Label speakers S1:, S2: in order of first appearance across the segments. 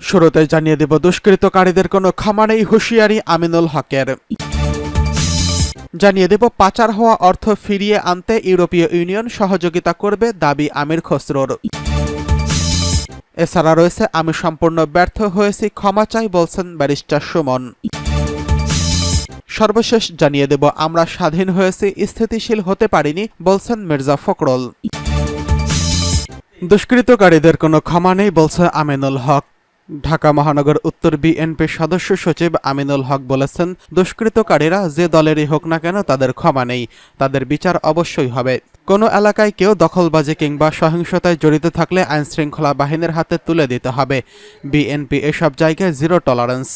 S1: শুরুতে জানিয়ে দেব দুষ্কৃতকারীদের কোনো ক্ষমা নেই, হুঁশিয়ারি আমিনুল হকের। জানিয়ে দেব পাচার হওয়া অর্থ ফিরিয়ে আনতে ইউরোপীয় ইউনিয়ন সহযোগিতা করবে, দাবি আমির খসরুর। এছাড়া রয়েছে আমি সম্পূর্ণ ব্যর্থ হয়েছি, ক্ষমা চাই বলছেন ব্যারিস্টার সুমন। সর্বশেষ জানিয়ে দেব আমরা স্বাধীন হয়েছি, স্থিতিশীল হতে পারিনি বলছেন মির্জা ফখরুল। দুষ্কৃতকারীদের কোনো ক্ষমা নেই বলছে আমিনুল হক। ঢাকা মহানগর উত্তর বিএনপির সদস্য সচিব আমিনুল হক বলেছেন, দুষ্কৃতকারীরা যে দলেরই হোক না কেন তাদের ক্ষমা নেই, তাদের বিচার অবশ্যই হবে। কোনো এলাকায় কেউ দখলবাজি কিংবা সহিংসতায় জড়িত থাকলে আইনশৃঙ্খলা বাহিনীর হাতে তুলে দিতে হবে। বিএনপি এসব জায়গায় জিরো টলারেন্স।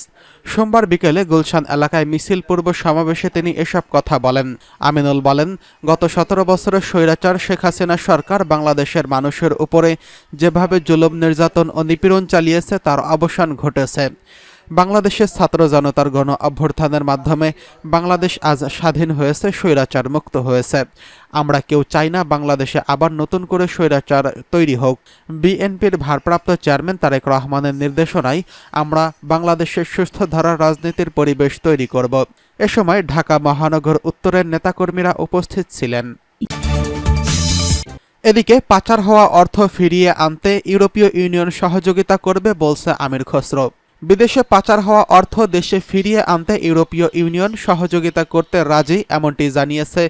S1: সোমবার বিকেলে গুলশান এলাকায় মিছিল পূর্ব সমাবেশে তিনি এসব কথা বলেন। আমিনুল বলেন, গত 17 বছরের স্বৈরাচার শেখ হাসিনা সরকার বাংলাদেশের মানুষের উপরে যেভাবে জুলুম, নির্যাতন ও নিপীড়ন চালিয়েছে তার অবসান ঘটেছে। বাংলাদেশের ছাত্র জনতার গণ অভ্যুত্থানের মাধ্যমে বাংলাদেশ আজ স্বাধীন হয়েছে, স্বৈরাচার মুক্ত হয়েছে। আমরা কেউ চাই না বাংলাদেশে আবার নতুন করে স্বৈরাচার তৈরি হোক। বিএনপির ভারপ্রাপ্ত চেয়ারম্যান তারেক রহমানের নির্দেশনায় আমরা বাংলাদেশের সুস্থ ধারার রাজনীতির পরিবেশ তৈরি করব। এ সময় ঢাকা মহানগর উত্তরের নেতাকর্মীরা উপস্থিত ছিলেন। এদিকে পাচার হওয়া অর্থ ফিরিয়ে আনতে ইউরোপীয় ইউনিয়ন সহযোগিতা করবে বলছে আমির খসরু। বিদেশে পাচার হওয়া অর্থ দেশে ফিরিয়ে আনতে ইউরোপীয় ইউনিয়ন সহযোগিতা করতে রাজি, এমনটি জানিয়েছে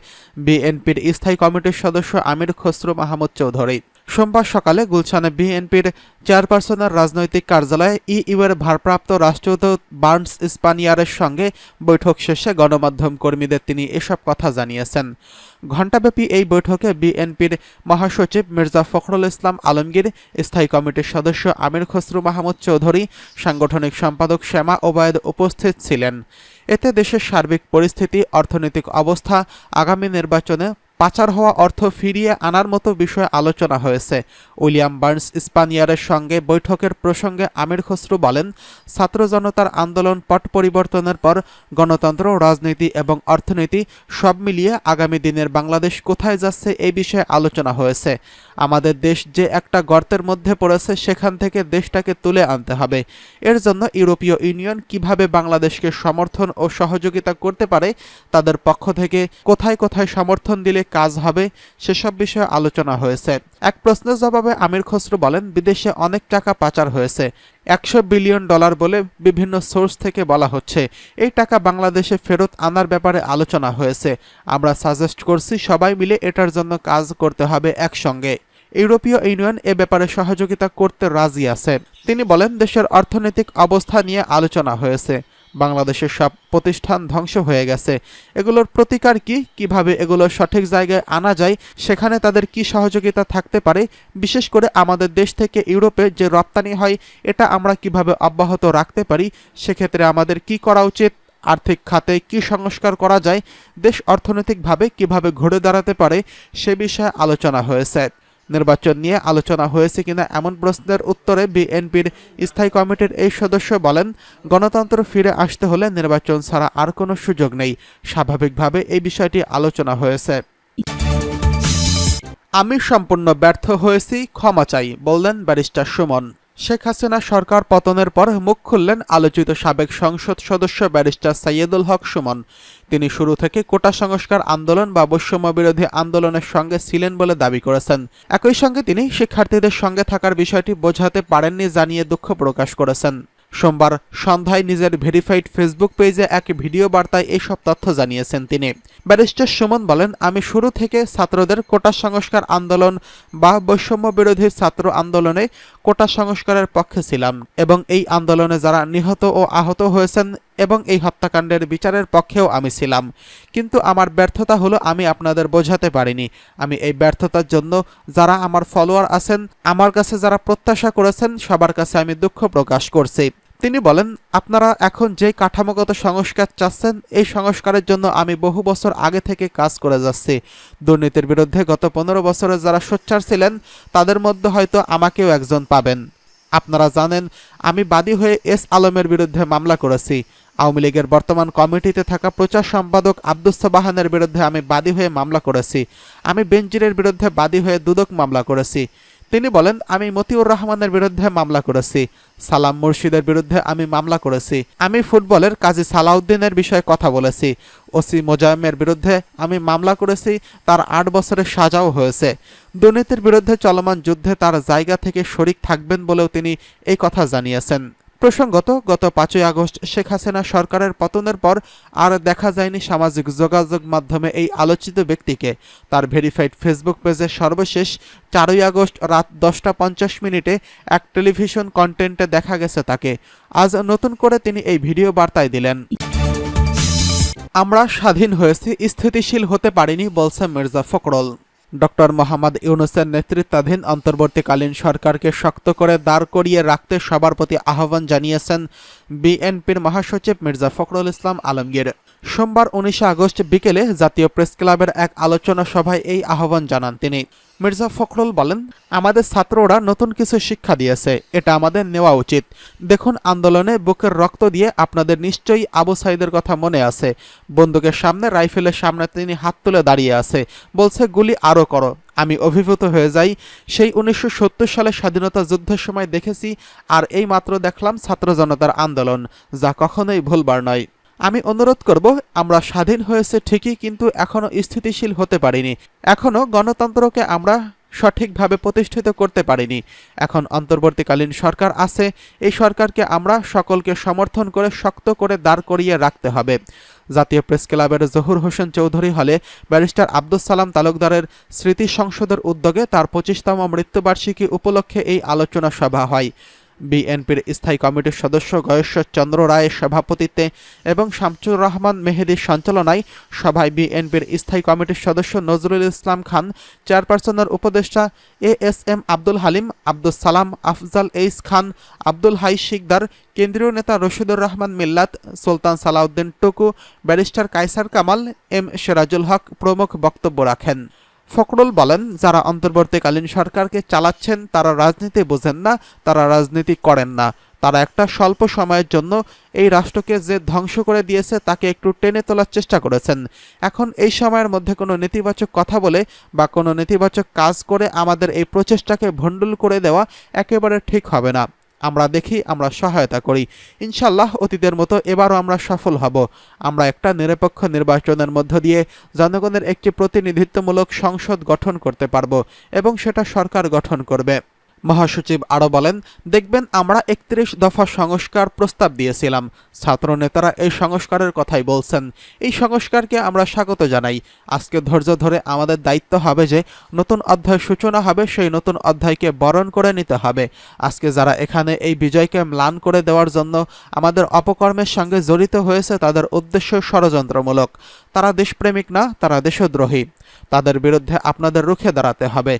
S1: বিএনপির স্থায়ী কমিটির সদস্য আমির খসরু মাহমুদ চৌধুরী। সোমবার সকালে গুলশানে বিএনপির চেয়ারপারসনের রাজনৈতিক কার্যালয়ে ইইউর ভারপ্রাপ্ত রাষ্ট্রদূত বার্নস স্পানিয়ারের সঙ্গে বৈঠক শেষে গণমাধ্যম কর্মীদের তিনি এসব কথা জানিয়েছেন। ঘণ্টাব্যাপী এই বৈঠকে বিএনপির মহাসচিব মির্জা ফখরুল ইসলাম আলমগীর, স্থায়ী কমিটির সদস্য আমির খসরু মাহমুদ চৌধুরী, সাংগঠনিক সম্পাদক শ্যামা ওবায়েদ উপস্থিত ছিলেন। এতে দেশের সার্বিক পরিস্থিতি, অর্থনৈতিক অবস্থা, আগামী নির্বাচনে পাচার হওয়া অর্থ ফিরিয়ে আনার মতো বিষয়ে আলোচনা হয়েছে। উইলিয়াম বার্নস স্পানিয়ারের সঙ্গে বৈঠকের প্রসঙ্গে আমির খসরু বলেন, ছাত্র জনতার আন্দোলন, পট পরিবর্তনের পর গণতন্ত্র, রাজনীতি এবং অর্থনীতি সব মিলিয়ে আগামী দিনের বাংলাদেশ কোথায় যাচ্ছে এই বিষয়ে আলোচনা হয়েছে। আমাদের দেশ যে একটা গর্তের মধ্যে পড়েছে, সেখান থেকে দেশটাকে তুলে আনতে হবে। এর জন্য ইউরোপীয় ইউনিয়ন কিভাবে বাংলাদেশকে সমর্থন ও সহযোগিতা করতে পারে, তাদের পক্ষ থেকে কোথায় কোথায় সমর্থন দিলে কাজ হবে, সেসব বিষয়ে আলোচনা হয়েছে। এক প্রশ্নের জবাবে আমির খসরু বলেন, বিদেশে অনেক টাকা পাচার হয়েছে, $100 বিলিয়ন বলে বিভিন্ন সোর্স থেকে বলা হচ্ছে। এই টাকা বাংলাদেশে ফেরত আনার ব্যাপারে আলোচনা হয়েছে। আমরা সাজেস্ট করছি সবাই মিলে এটার জন্য কাজ করতে হবে একসঙ্গে। ইউরোপীয় ইউনিয়ন এ ব্যাপারে সহযোগিতা করতে রাজি আছে। তিনি বলেন, দেশের অর্থনৈতিক অবস্থা নিয়ে আলোচনা হয়েছে। বাংলাদেশের সব প্রতিষ্ঠান ধ্বংস হয়ে গেছে, এগুলোর প্রতিকার কি, কিভাবে এগুলো সঠিক জায়গায় আনা যায়, সেখানে তাদের কি সহযোগিতা থাকতে পারে, বিশেষ করে আমাদের দেশ থেকে ইউরোপে যে রপ্তানি হয় এটা আমরা কিভাবে অব্যাহত রাখতে পারি, সেক্ষেত্রে আমাদের কি করা উচিত, আর্থিক খাতে কি সংস্কার করা যায়, দেশ অর্থনৈতিকভাবে কিভাবে ঘুরে দাঁড়াতে পারে, সে বিষয়ে আলোচনা হয়েছে। নির্বাচন নিয়ে আলোচনা হয়েছে কিনা এমন প্রশ্নের উত্তরে বিএনপির স্থায়ী কমিটির এই সদস্য বলেন, গণতন্ত্র ফিরে আসতে হলে নির্বাচন ছাড়া আর কোনো সুযোগ নেই। স্বাভাবিকভাবে এই বিষয়টি আলোচনা হয়েছে। আমি সম্পূর্ণ ব্যর্থ হয়েছি, ক্ষমা চাই বললেন ব্যারিস্টার সুমন। শেখ হাসিনা সরকার পতনের পর মুখ খুললেন আলোচিত সাবেক সংসদ সদস্য ব্যারিস্টার সাইয়েদুল হক সুমন। তিনি শুরু থেকে কোটা সংস্কার আন্দোলন বা বৈষম্য বিরোধী আন্দোলনের সঙ্গে ছিলেন বলে দাবি করেছেন। একই সঙ্গে তিনি শিক্ষার্থীদের সঙ্গে থাকার বিষয়টি বোঝাতে পারেননি জানিয়ে দুঃখ প্রকাশ করেছেন। সোমবার সন্ধ্যায় নিজের ভেরিফাইড ফেসবুক পেজে এক ভিডিও বার্তায় এসব তথ্য জানিয়েছেন তিনি। ব্যারিস্টার সুমন বলেন, আমি শুরু থেকে ছাত্রদের কোটা সংস্কার আন্দোলন বা বৈষম্য বিরোধী ছাত্র আন্দোলনে কোটা সংস্কারের পক্ষে ছিলাম এবং এই আন্দোলনে যারা নিহত ও আহত হয়েছেন এবং এই হত্যাকাণ্ডের বিচারের পক্ষেও আমি ছিলাম। কিন্তু আমার ব্যর্থতা হলো আমি আপনাদের বোঝাতে পারিনি। আমি এই ব্যর্থতার জন্য যারা আমার ফলোয়ার আছেন, আমার কাছে যারা প্রত্যাশা করেছেন, সবার কাছে আমি দুঃখ প্রকাশ করছি। তিনি বলেন, আপনারা এখন যে কাঠামোগত সংস্কার চাচ্ছেন, এই সংস্কারের জন্য আমি বহু বছর আগে থেকে কাজ করে যাচ্ছি। দুর্নীতির বিরুদ্ধে গত 15 বছরে যারা সোচ্চার ছিলেন, তাদের মধ্যে হয়তো আমাকেও একজন পাবেন। আপনারা জানেন, আমি বাদী হয়ে এস আলমের বিরুদ্ধে মামলা করেছি। আওয়ামী লীগের বর্তমান কমিটিতে থাকা প্রচার সম্পাদক আব্দুস সোবাহানের বিরুদ্ধে আমি বাদী হয়ে মামলা করেছি। আমি বেনজিরের বিরুদ্ধে বাদী হয়ে দুদক মামলা করেছি। তিনি বলেন, আমি মতিউর রহমানের বিরুদ্ধে মামলা করেছি, সালাম মুর্শিদের বিরুদ্ধে আমি মামলা করেছি, আমি ফুটবলের কাজী সালাউদ্দিনের বিষয়ে কথা বলেছি, ওসি মোজাম্মের বিরুদ্ধে আমি মামলা করেছি, তার 8 বছরের সাজাও হয়েছে। দুর্নীতির বিরুদ্ধে চলমান যুদ্ধে তার জায়গা থেকে শরিক থাকবেন বলেও তিনি এই কথা জানিয়েছেন। প্রসঙ্গত, গত 5ই আগস্ট শেখ হাসিনা সরকারের পতনের পর আর দেখা যায়নি সামাজিক যোগাযোগ মাধ্যমে এই আলোচিত ব্যক্তিকে। তার ভেরিফাইড ফেসবুক পেজে সর্বশেষ 4ই আগস্ট রাত 10:50 এক টেলিভিশন কন্টেন্টে দেখা গেছে তাকে। আজ নতুন করে তিনি এই ভিডিও বার্তায় দিলেন, আমরা স্বাধীন হয়েছি, স্থিতিশীল হতে পারিনি বলছে মির্জা ফখরুল। ডক্টর মোহাম্মদ ইউনূসের নেতৃত্বাধীন অন্তর্বর্তীকালীন সরকারকে শক্ত করে দাঁড় করিয়ে রাখতে সবার প্রতি আহ্বান জানিয়েছেন বিএনপির মহাসচিব মির্জা ফখরুল ইসলাম আলমগীর। সোমবার 19 আগস্ট বিকেলে জাতীয় প্রেসক্লাবের এক আলোচনা সভায় এই আহ্বান জানান তিনি। মির্জা ফখরুল বলেন, আমাদের ছাত্ররা নতুন কিছু শিক্ষা দিয়েছে, এটা আমাদের নেওয়া উচিত। দেখুন, আন্দোলনে বুকের রক্ত দিয়ে আপনাদের নিশ্চয়ই আবু সাইদের কথা মনে আছে। বন্দুকের সামনে, রাইফেলের সামনে তিনি হাত তুলে দাঁড়িয়ে আছে, বলছে গুলি আরও করো। আমি অভিভূত হয়ে যাই। সেই 1970 সালে স্বাধীনতা যুদ্ধের সময় দেখেছি, আর এই মাত্র দেখলাম ছাত্র জনতার আন্দোলন, যা কখনোই ভুলবার নয়। আমি অনুরোধ করব, আমরা স্বাধীন হয়েছে ঠিকই, কিন্তু এখনো স্থিতিশীল হতে পারিনি, এখনো গণতন্ত্রকে আমরা সঠিকভাবে প্রতিষ্ঠিত করতে পারিনি। এখন অন্তর্বর্তীকালীন সরকার আছে, এই সরকারকে আমরা সকলকে সমর্থন করে শক্ত করে দাঁড় করিয়ে রাখতে হবে। জাতীয় প্রেসক্লাবের জহুর হোসেন চৌধুরী হলে ব্যারিস্টার আব্দুস সালাম তালুকদারের স্মৃতি সংসদের উদ্যোগে তার 25তম মৃত্যুবার্ষিকী উপলক্ষে এই আলোচনা সভা হয়। বিএনপির স্থায়ী কমিটির সদস্য গয়েশ্বর চন্দ্র রায়ের সভাপতিত্বে এবং শামসুর রহমান মেহেদীর সঞ্চালনায় সভায় বিএনপির স্থায়ী কমিটির সদস্য নজরুল ইসলাম খান, চেয়ারপারসনের উপদেষ্টা এএসএম আব্দুল হালিম, আব্দুস সালাম, আফজাল এইস খান, আব্দুল হাই শিকদার, কেন্দ্রীয় নেতা রশিদুর রহমান মিল্লাত, সুলতান সালাউদ্দিন টুকু, ব্যারিস্টার কায়সার কামাল, এম সিরাজুল হক প্রমুখ বক্তব্য রাখেন। ফখরুল বলেন, যারা অন্তর্বর্তীকালীন সরকারকে চালাচ্ছেন তারা রাজনীতি বোঝেন না, তারা রাজনীতি করেন না। তারা একটা স্বল্প সময়ের জন্য এই রাষ্ট্রকে যে ধ্বংস করে দিয়েছে তাকে একটু টেনে তোলার চেষ্টা করেছেন। এখন এই সময়ের মধ্যে কোনো নেতিবাচক কথা বলে বা কোনো নেতিবাচক কাজ করে আমাদের এই প্রচেষ্টাকে ভণ্ডুল করে দেওয়া একেবারে ঠিক হবে না। আমরা দেখি, আমরা সহায়তা করি। ইনশাল্লাহ অতীতের মতো এবারও আমরা সফল হব। আমরা একটা নিরপেক্ষ নির্বাচনের মধ্য দিয়ে জনগণের একটি প্রতিনিধিত্বমূলক সংসদ গঠন করতে পারব এবং সেটা সরকার গঠন করবে। মহাসচিব আরও বলেন, দেখবেন আমরা 31 দফা সংস্কার প্রস্তাব দিয়েছিলাম, ছাত্র নেতারা এই সংস্কারের কথাই বলছেন। এই সংস্কারকে আমরা স্বাগত জানাই। আজকে ধৈর্য ধরে আমাদের দায়িত্ব হবে যে নতুন অধ্যায় সূচনা হবে, সেই নতুন অধ্যায়কে বরণ করে নিতে হবে। আজকে যারা এখানে এই বিজয়কে ম্লান করে দেওয়ার জন্য আমাদের অপকর্মের সঙ্গে জড়িত হয়েছে তাদের উদ্দেশ্য ষড়যন্ত্রমূলক। তারা দেশপ্রেমিক না, তারা দেশদ্রোহী। তাদের বিরুদ্ধে আপনাদের রুখে দাঁড়াতে হবে।